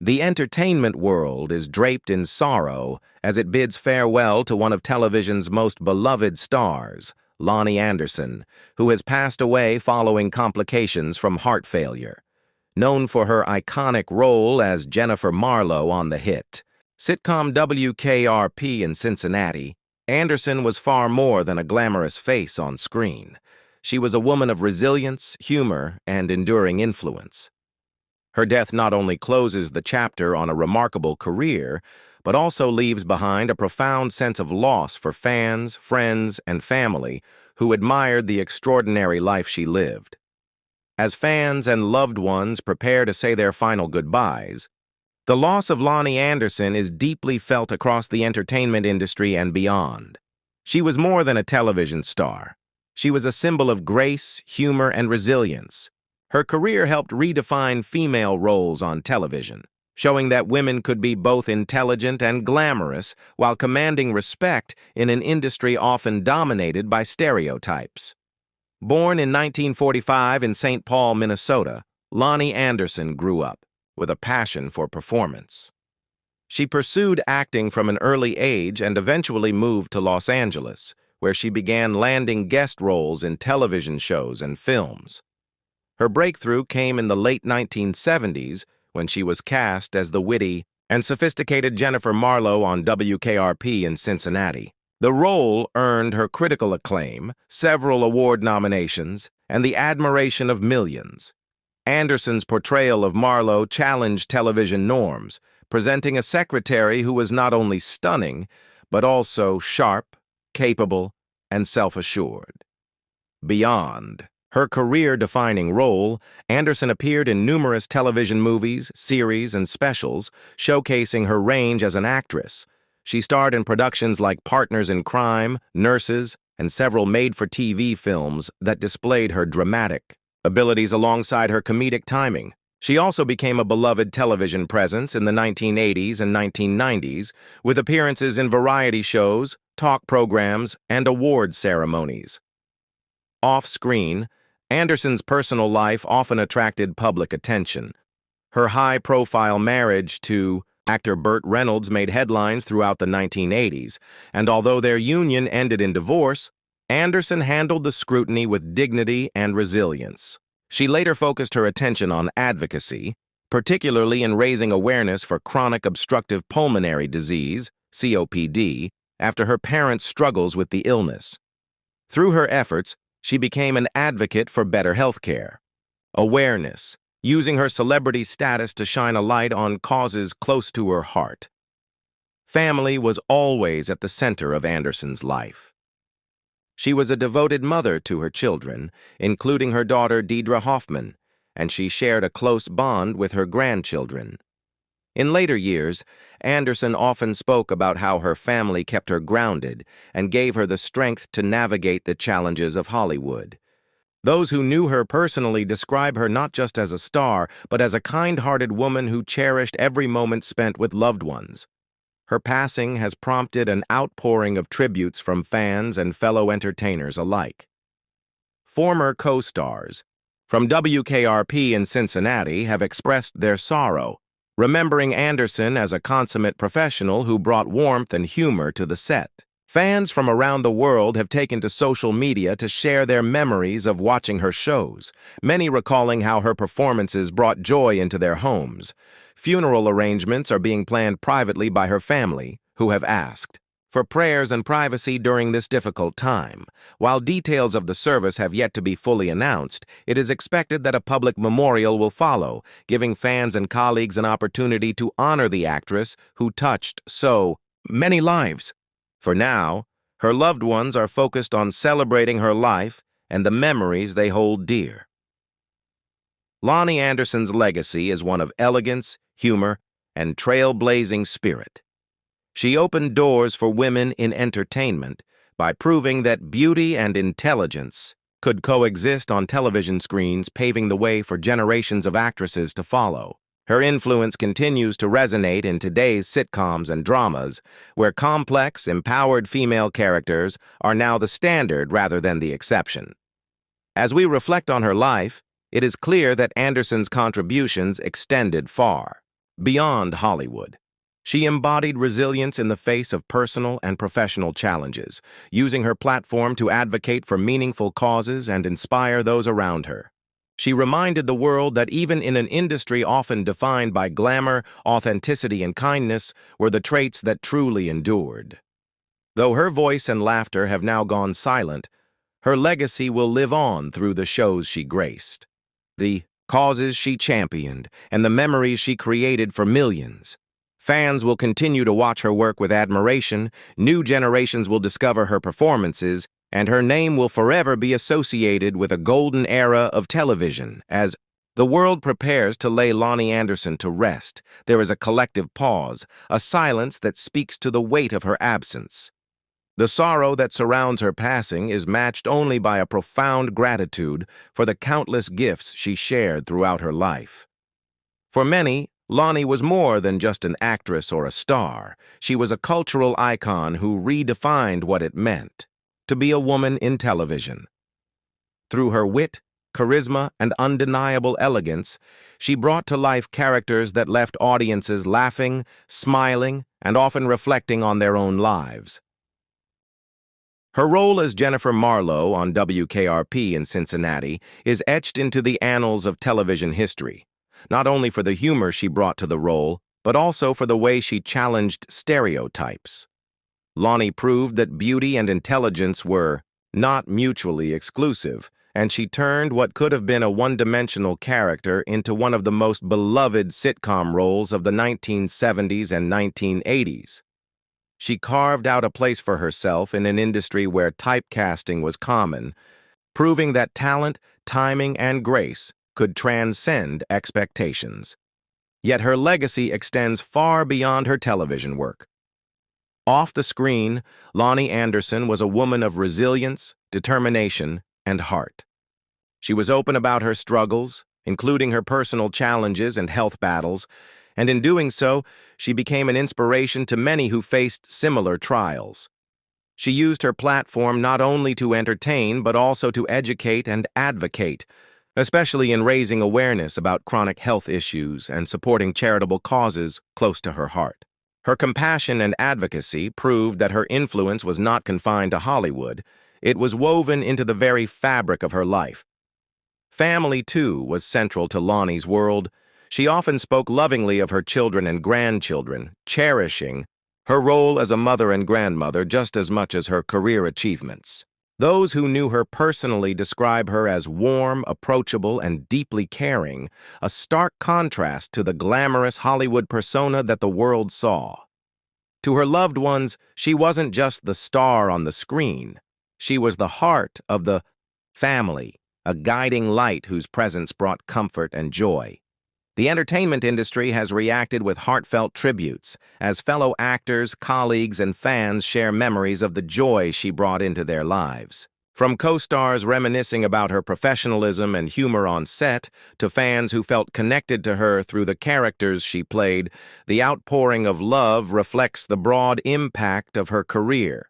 The entertainment world is draped in sorrow as it bids farewell to one of television's most beloved stars, Loni Anderson, who has passed away following complications from heart failure. Known for her iconic role as Jennifer Marlowe on the hit sitcom WKRP in Cincinnati, Anderson was far more than a glamorous face on screen. She was a woman of resilience, humor, and enduring influence. Her death not only closes the chapter on a remarkable career, but also leaves behind a profound sense of loss for fans, friends, and family who admired the extraordinary life she lived. As fans and loved ones prepare to say their final goodbyes, the loss of Loni Anderson is deeply felt across the entertainment industry and beyond. She was more than a television star. She was a symbol of grace, humor, and resilience. Her career helped redefine female roles on television, showing that women could be both intelligent and glamorous while commanding respect in an industry often dominated by stereotypes. Born in 1945 in St. Paul, Minnesota, Loni Anderson grew up with a passion for performance. She pursued acting from an early age and eventually moved to Los Angeles, where she began landing guest roles in television shows and films. Her breakthrough came in the late 1970s when she was cast as the witty and sophisticated Jennifer Marlowe on WKRP in Cincinnati. The role earned her critical acclaim, several award nominations, and the admiration of millions. Anderson's portrayal of Marlowe challenged television norms, presenting a secretary who was not only stunning, but also sharp, capable, and self-assured. Beyond her career-defining role, Anderson appeared in numerous television movies, series, and specials, showcasing her range as an actress. She starred in productions like Partners in Crime, Nurses, and several made-for-TV films that displayed her dramatic abilities alongside her comedic timing. She also became a beloved television presence in the 1980s and 1990s, with appearances in variety shows, talk programs, and award ceremonies. Off-screen, Anderson's personal life often attracted public attention. Her high-profile marriage to actor Burt Reynolds made headlines throughout the 1980s, and although their union ended in divorce, Anderson handled the scrutiny with dignity and resilience. She later focused her attention on advocacy, particularly in raising awareness for chronic obstructive pulmonary disease, COPD, after her parents' struggles with the illness. Through her efforts, she became an advocate for better health care. Awareness, using her celebrity status to shine a light on causes close to her heart. Family was always at the center of Anderson's life. She was a devoted mother to her children, including her daughter Deidre Hoffman, and she shared a close bond with her grandchildren. In later years, Anderson often spoke about how her family kept her grounded and gave her the strength to navigate the challenges of Hollywood. Those who knew her personally describe her not just as a star, but as a kind-hearted woman who cherished every moment spent with loved ones. Her passing has prompted an outpouring of tributes from fans and fellow entertainers alike. Former co-stars from WKRP in Cincinnati have expressed their sorrow, remembering Anderson as a consummate professional who brought warmth and humor to the set. Fans from around the world have taken to social media to share their memories of watching her shows, many recalling how her performances brought joy into their homes. Funeral arrangements are being planned privately by her family, who have asked for prayers and privacy during this difficult time. While details of the service have yet to be fully announced, it is expected that a public memorial will follow, giving fans and colleagues an opportunity to honor the actress who touched so many lives. For now, her loved ones are focused on celebrating her life and the memories they hold dear. Loni Anderson's legacy is one of elegance, humor, and trailblazing spirit. She opened doors for women in entertainment by proving that beauty and intelligence could coexist on television screens, paving the way for generations of actresses to follow. Her influence continues to resonate in today's sitcoms and dramas, where complex, empowered female characters are now the standard rather than the exception. As we reflect on her life, it is clear that Anderson's contributions extended far. beyond Hollywood. She embodied resilience in the face of personal and professional challenges, using her platform to advocate for meaningful causes and inspire those around her. She reminded the world that even in an industry often defined by glamour, authenticity, and kindness were the traits that truly endured. Though her voice and laughter have now gone silent, her legacy will live on through the shows she graced, the causes she championed, and the memories she created for millions. Fans will continue to watch her work with admiration, new generations will discover her performances, and her name will forever be associated with a golden era of television. As the world prepares to lay Loni Anderson to rest, there is a collective pause, a silence that speaks to the weight of her absence. The sorrow that surrounds her passing is matched only by a profound gratitude for the countless gifts she shared throughout her life. For many, Loni was more than just an actress or a star. She was a cultural icon who redefined what it meant to be a woman in television. Through her wit, charisma, and undeniable elegance, she brought to life characters that left audiences laughing, smiling, and often reflecting on their own lives. Her role as Jennifer Marlowe on WKRP in Cincinnati is etched into the annals of television history, not only for the humor she brought to the role, but also for the way she challenged stereotypes. Loni proved that beauty and intelligence were not mutually exclusive, and she turned what could have been a one-dimensional character into one of the most beloved sitcom roles of the 1970s and 1980s. She carved out a place for herself in an industry where typecasting was common, proving that talent, timing, and grace could transcend expectations. Yet her legacy extends far beyond her television work. Off the screen, Loni Anderson was a woman of resilience, determination, and heart. She was open about her struggles, including her personal challenges and health battles, and in doing so, she became an inspiration to many who faced similar trials. She used her platform not only to entertain but also to educate and advocate, especially in raising awareness about chronic health issues and supporting charitable causes close to her heart. Her compassion and advocacy proved that her influence was not confined to Hollywood. It was woven into the very fabric of her life. Family, too, was central to Loni's world. She often spoke lovingly of her children and grandchildren, cherishing her role as a mother and grandmother just as much as her career achievements. Those who knew her personally describe her as warm, approachable, and deeply caring, a stark contrast to the glamorous Hollywood persona that the world saw. To her loved ones, she wasn't just the star on the screen. She was the heart of the family, a guiding light whose presence brought comfort and joy. The entertainment industry has reacted with heartfelt tributes as fellow actors, colleagues, and fans share memories of the joy she brought into their lives. From co-stars reminiscing about her professionalism and humor on set, to fans who felt connected to her through the characters she played, the outpouring of love reflects the broad impact of her career.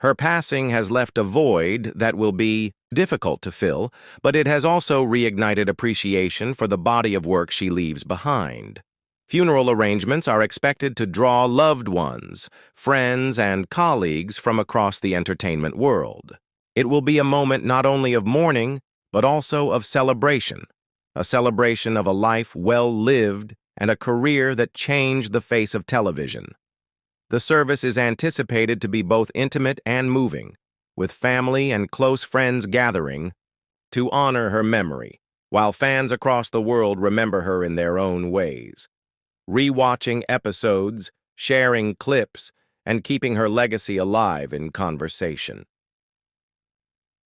Her passing has left a void that will be difficult to fill, but it has also reignited appreciation for the body of work she leaves behind. Funeral arrangements are expected to draw loved ones, friends, and colleagues from across the entertainment world. It will be a moment not only of mourning, but also of celebration, a celebration of a life well lived and a career that changed the face of television. The service is anticipated to be both intimate and moving, with family and close friends gathering to honor her memory, while fans across the world remember her in their own ways, rewatching episodes, sharing clips, and keeping her legacy alive in conversation.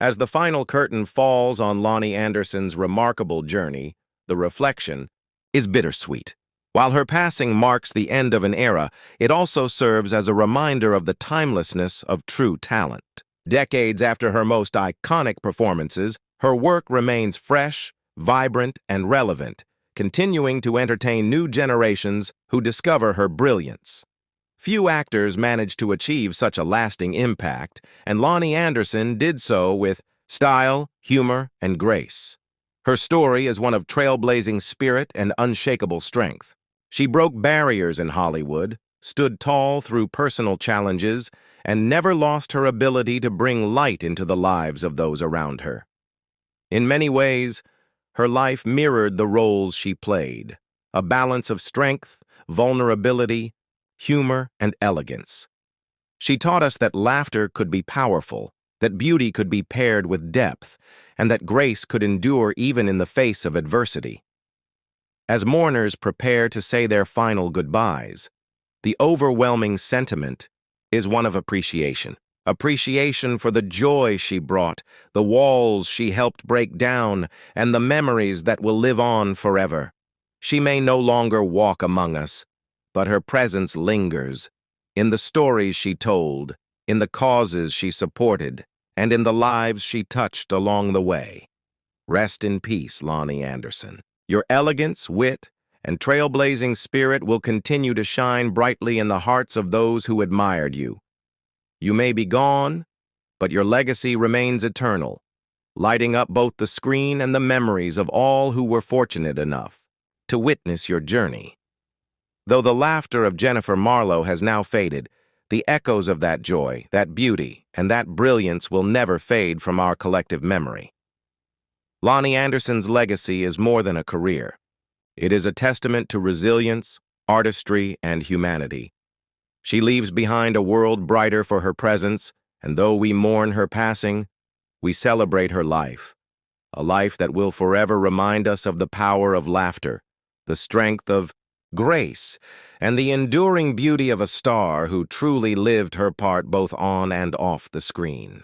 As the final curtain falls on Loni Anderson's remarkable journey, the reflection is bittersweet. While her passing marks the end of an era, it also serves as a reminder of the timelessness of true talent. Decades after her most iconic performances, her work remains fresh, vibrant, and relevant, continuing to entertain new generations who discover her brilliance. Few actors manage to achieve such a lasting impact, and Loni Anderson did so with style, humor, and grace. Her story is one of trailblazing spirit and unshakable strength. She broke barriers in Hollywood, stood tall through personal challenges, and never lost her ability to bring light into the lives of those around her. In many ways, her life mirrored the roles she played, a balance of strength, vulnerability, humor, and elegance. She taught us that laughter could be powerful, that beauty could be paired with depth, and that grace could endure even in the face of adversity. As mourners prepare to say their final goodbyes, the overwhelming sentiment is one of appreciation. Appreciation for the joy she brought, the walls she helped break down, and the memories that will live on forever. She may no longer walk among us, but her presence lingers in the stories she told, in the causes she supported, and in the lives she touched along the way. Rest in peace, Loni Anderson. Your elegance, wit, and trailblazing spirit will continue to shine brightly in the hearts of those who admired you. You may be gone, but your legacy remains eternal, lighting up both the screen and the memories of all who were fortunate enough to witness your journey. Though the laughter of Jennifer Marlowe has now faded, the echoes of that joy, that beauty, and that brilliance will never fade from our collective memory. Loni Anderson's legacy is more than a career. It is a testament to resilience, artistry, and humanity. She leaves behind a world brighter for her presence, and though we mourn her passing, we celebrate her life, a life that will forever remind us of the power of laughter, the strength of grace, and the enduring beauty of a star who truly lived her part both on and off the screen.